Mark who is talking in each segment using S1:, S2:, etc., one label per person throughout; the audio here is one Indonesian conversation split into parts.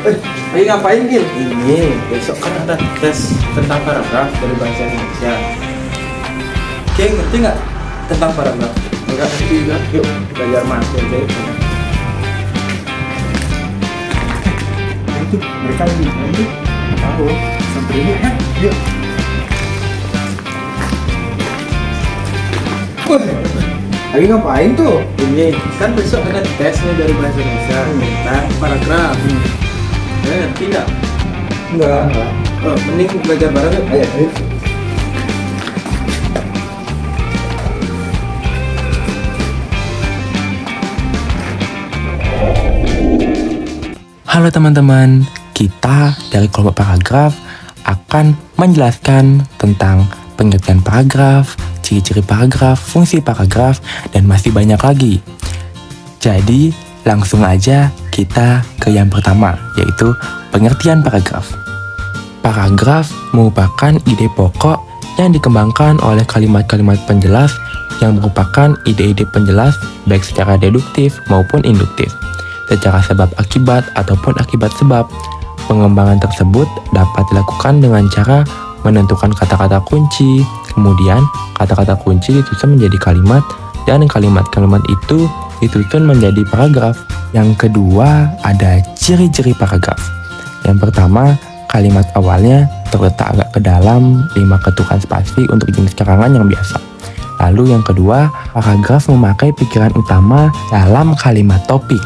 S1: Lagi ngapain, Gil? Ini, besok kan ada tes tentang paragraf dari bahasa Indonesia. Oke, ngerti nggak tentang paragraf? Enggak ngerti juga. Yuk, belajar masuk aja. Itu mereka lagi itu tahu sampai ini kan? Yuk. Lagi ngapain tuh? Ini kan besok ada tes nih dari bahasa Indonesia tentang paragraf. Ngerti nggak? Enggak. Oh, mending belajar bareng yuk. Ayo.
S2: Halo teman-teman, kita dari kelompok paragraf akan menjelaskan tentang pengertian paragraf, ciri-ciri paragraf, fungsi paragraf, dan masih banyak lagi. Jadi, langsung aja kita ke yang pertama, yaitu pengertian paragraf. Paragraf merupakan ide pokok yang dikembangkan oleh kalimat-kalimat penjelas yang merupakan ide-ide penjelas baik secara deduktif maupun induktif, secara sebab akibat ataupun akibat sebab. Pengembangan tersebut dapat dilakukan dengan cara menentukan kata-kata kunci, kemudian kata-kata kunci disusun menjadi kalimat, dan kalimat-kalimat itu disusun menjadi paragraf. Yang kedua, ada ciri-ciri paragraf. Yang pertama, kalimat awalnya terletak agak ke dalam 5 ketukan spasi untuk jenis karangan yang biasa. Lalu yang kedua, paragraf memakai pikiran utama dalam kalimat topik.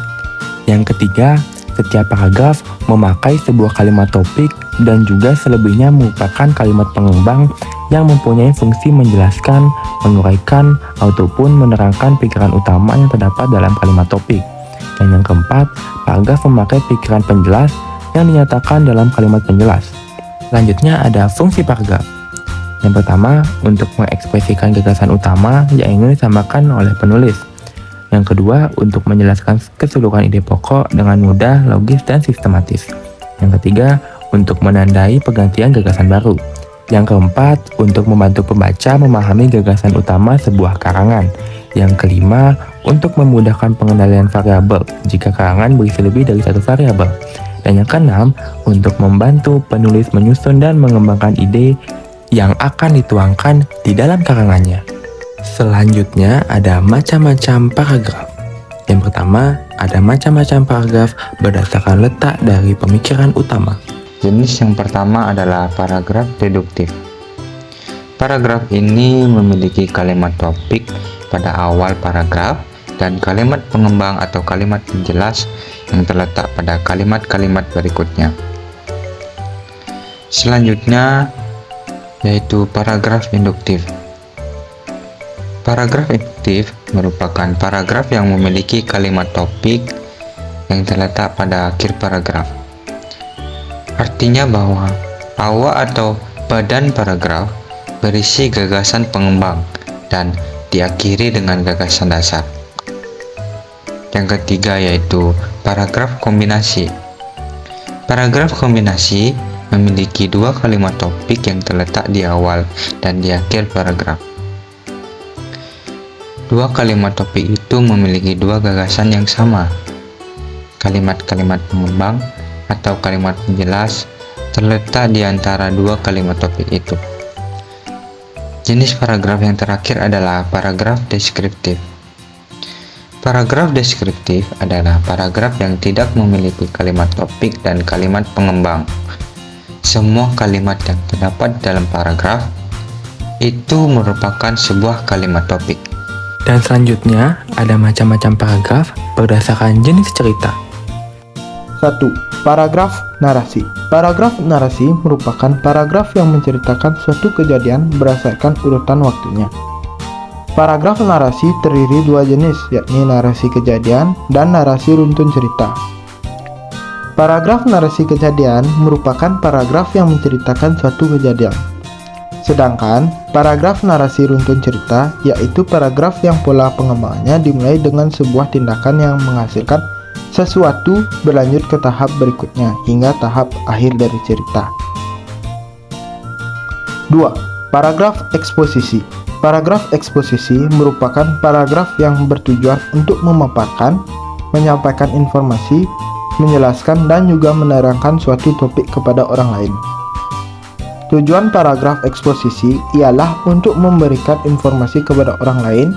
S2: Yang ketiga, setiap paragraf memakai sebuah kalimat topik dan juga selebihnya merupakan kalimat pengembang yang mempunyai fungsi menjelaskan, menguraikan, ataupun menerangkan pikiran utama yang terdapat dalam kalimat topik. Dan yang keempat, paragraf memakai pikiran penjelas yang dinyatakan dalam kalimat penjelas. Selanjutnya ada fungsi paragraf. Yang pertama, untuk mengekspresikan gagasan utama yang ingin disampaikan oleh penulis. Yang kedua, untuk menjelaskan keseluruhan ide pokok dengan mudah, logis, dan sistematis. Yang ketiga, untuk menandai pergantian gagasan baru. Yang keempat, untuk membantu pembaca memahami gagasan utama sebuah karangan. Yang kelima, untuk memudahkan pengendalian variabel jika karangan berisi lebih dari satu variabel. Dan yang keenam, untuk membantu penulis menyusun dan mengembangkan ide yang akan dituangkan di dalam karangannya. Selanjutnya ada macam-macam paragraf. Yang pertama, ada macam-macam paragraf berdasarkan letak dari pemikiran utama.
S3: Jenis yang pertama adalah paragraf deduktif. Paragraf ini memiliki kalimat topik pada awal paragraf dan kalimat pengembang atau kalimat penjelas yang terletak pada kalimat-kalimat berikutnya. Selanjutnya yaitu paragraf induktif. Paragraf induktif merupakan paragraf yang memiliki kalimat topik yang terletak pada akhir paragraf. Artinya bahwa awal atau badan paragraf berisi gagasan pengembang dan diakhiri dengan gagasan dasar. Yang ketiga yaitu paragraf kombinasi. Paragraf kombinasi memiliki dua kalimat topik yang terletak di awal dan di akhir paragraf. Dua kalimat topik itu memiliki dua gagasan yang sama. Kalimat-kalimat pengembang atau kalimat penjelas terletak di antara dua kalimat topik itu. Jenis paragraf yang terakhir adalah paragraf deskriptif. Paragraf deskriptif adalah paragraf yang tidak memiliki kalimat topik dan kalimat pengembang. Semua kalimat yang terdapat dalam paragraf itu merupakan sebuah kalimat topik.
S2: Dan selanjutnya ada macam-macam paragraf berdasarkan jenis cerita.
S4: 1. Paragraf narasi. Paragraf narasi merupakan paragraf yang menceritakan suatu kejadian berdasarkan urutan waktunya. Paragraf narasi terdiri dua jenis, yakni narasi kejadian dan narasi runtun cerita. Paragraf narasi kejadian merupakan paragraf yang menceritakan suatu kejadian. Sedangkan paragraf narasi runtun cerita yaitu paragraf yang pola pengembangannya dimulai dengan sebuah tindakan yang menghasilkan sesuatu berlanjut ke tahap berikutnya hingga tahap akhir dari cerita. 2. Paragraf eksposisi. Paragraf eksposisi merupakan paragraf yang bertujuan untuk memaparkan, menyampaikan informasi, menjelaskan, dan juga menerangkan suatu topik kepada orang lain. Tujuan paragraf eksposisi ialah untuk memberikan informasi kepada orang lain.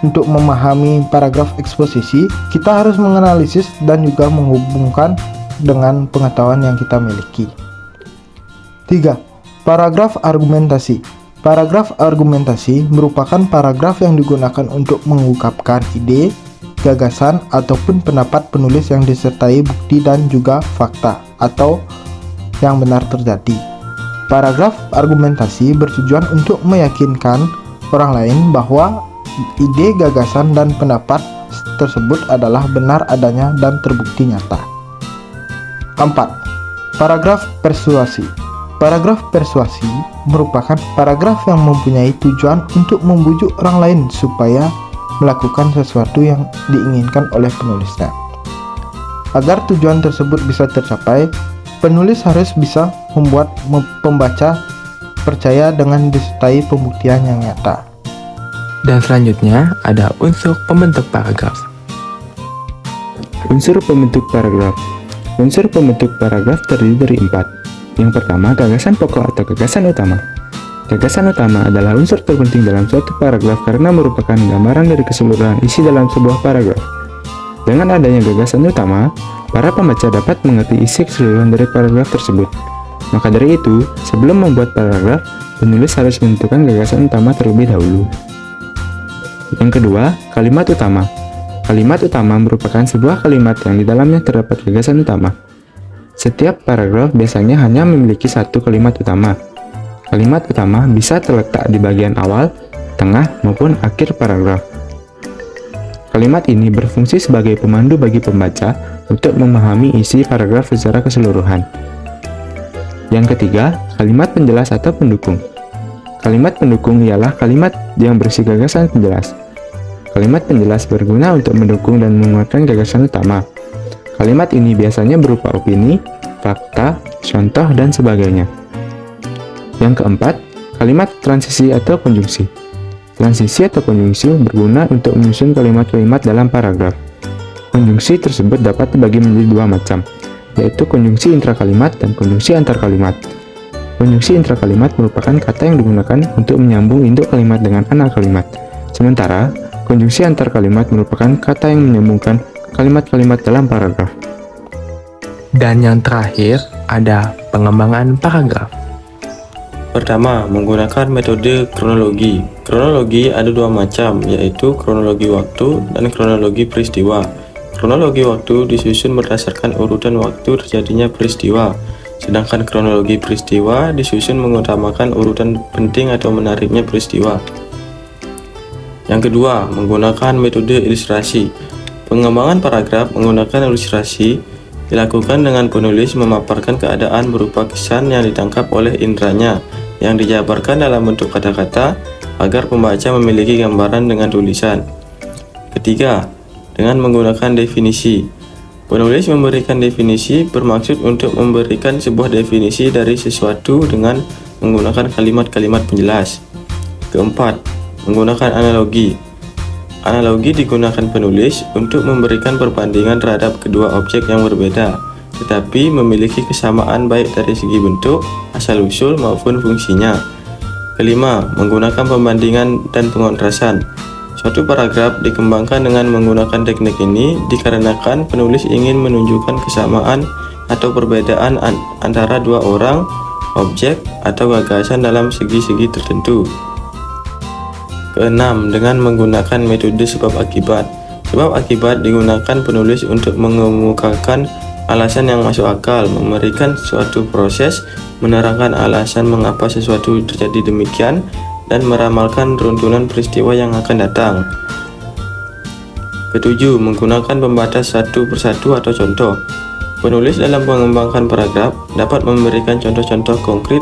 S4: Untuk memahami paragraf eksposisi, kita harus menganalisis dan juga menghubungkan dengan pengetahuan yang kita miliki. 3. Paragraf argumentasi. Paragraf argumentasi merupakan paragraf yang digunakan untuk mengungkapkan ide, gagasan, ataupun pendapat penulis yang disertai bukti dan juga fakta atau yang benar terjadi. Paragraf argumentasi bertujuan untuk meyakinkan orang lain bahwa ide, gagasan, dan pendapat tersebut adalah benar adanya dan terbukti nyata. 4. Paragraf persuasi. Paragraf persuasi merupakan paragraf yang mempunyai tujuan untuk membujuk orang lain supaya melakukan sesuatu yang diinginkan oleh penulisnya. Agar tujuan tersebut bisa tercapai, penulis harus bisa membuat pembaca percaya dengan disertai pembuktian yang nyata.
S2: Dan selanjutnya ada unsur pembentuk paragraf.
S5: Unsur pembentuk paragraf. Unsur pembentuk paragraf terdiri dari 4. Yang pertama, gagasan pokok atau gagasan utama. Gagasan utama adalah unsur terpenting dalam suatu paragraf karena merupakan gambaran dari keseluruhan isi dalam sebuah paragraf. Dengan adanya gagasan utama, para pembaca dapat mengerti isi keseluruhan dari paragraf tersebut. Maka dari itu, sebelum membuat paragraf, penulis harus menentukan gagasan utama terlebih dahulu. Yang kedua, kalimat utama. Kalimat utama merupakan sebuah kalimat yang di dalamnya terdapat gagasan utama. Setiap paragraf biasanya hanya memiliki satu kalimat utama. Kalimat utama bisa terletak di bagian awal, tengah, maupun akhir paragraf. Kalimat ini berfungsi sebagai pemandu bagi pembaca untuk memahami isi paragraf secara keseluruhan. Yang ketiga, kalimat penjelas atau pendukung. Kalimat pendukung ialah kalimat yang berisi gagasan penjelas. Kalimat penjelas berguna untuk mendukung dan menguatkan gagasan utama. Kalimat ini biasanya berupa opini, fakta, contoh, dan sebagainya. Yang keempat, kalimat transisi atau konjungsi. Transisi atau konjungsi berguna untuk menyusun kalimat-kalimat dalam paragraf. Konjungsi tersebut dapat dibagi menjadi dua macam, yaitu konjungsi intrakalimat dan konjungsi antarkalimat. Konjungsi intrakalimat merupakan kata yang digunakan untuk menyambung induk kalimat dengan anak kalimat. Sementara, konjungsi antarkalimat merupakan kata yang menyambungkan kalimat-kalimat dalam paragraf.
S2: Dan yang terakhir ada pengembangan paragraf.
S1: Pertama, menggunakan metode kronologi. Kronologi ada dua macam, yaitu kronologi waktu dan kronologi peristiwa. Kronologi waktu disusun berdasarkan urutan waktu terjadinya peristiwa, sedangkan kronologi peristiwa disusun mengutamakan urutan penting atau menariknya peristiwa. Yang kedua, menggunakan metode ilustrasi. Pengembangan paragraf menggunakan ilustrasi dilakukan dengan penulis memaparkan keadaan berupa kesan yang ditangkap oleh inderanya yang dijabarkan dalam bentuk kata-kata agar pembaca memiliki gambaran dengan tulisan. Ketiga, dengan menggunakan definisi. Penulis memberikan definisi bermaksud untuk memberikan sebuah definisi dari sesuatu dengan menggunakan kalimat-kalimat penjelas. Keempat, menggunakan analogi. Analogi digunakan penulis untuk memberikan perbandingan terhadap kedua objek yang berbeda, tetapi memiliki kesamaan baik dari segi bentuk, asal-usul maupun fungsinya. Kelima, menggunakan pembandingan dan pengontrasan. Suatu paragraf dikembangkan dengan menggunakan teknik ini dikarenakan penulis ingin menunjukkan kesamaan atau perbedaan antara dua orang, objek, atau gagasan dalam segi-segi tertentu. Keenam, dengan menggunakan metode sebab akibat. Sebab akibat digunakan penulis untuk mengemukakan alasan yang masuk akal, memberikan suatu proses, menerangkan alasan mengapa sesuatu terjadi demikian, dan meramalkan runtunan peristiwa yang akan datang. Ketujuh, menggunakan pembatas satu persatu atau contoh. Penulis dalam mengembangkan paragraf dapat memberikan contoh-contoh konkret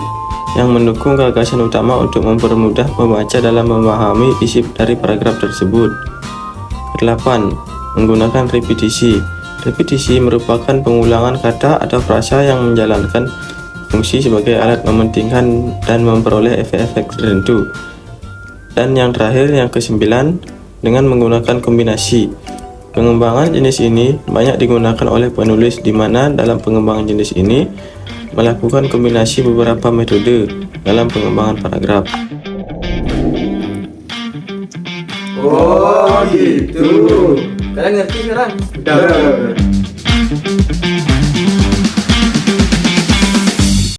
S1: yang mendukung gagasan utama untuk mempermudah pembaca dalam memahami isi dari paragraf tersebut. Kedelapan, menggunakan repetisi. Repetisi merupakan pengulangan kata atau frasa yang menjalankan fungsi sebagai alat mementingkan dan memperoleh efek-efek tertentu. Dan yang terakhir, yang kesembilan, dengan menggunakan kombinasi. Pengembangan jenis ini banyak digunakan oleh penulis di mana dalam pengembangan jenis ini melakukan kombinasi beberapa metode dalam pengembangan paragraf.
S6: Oh gitu.
S1: Kalian ngerti sekarang?
S6: Udah.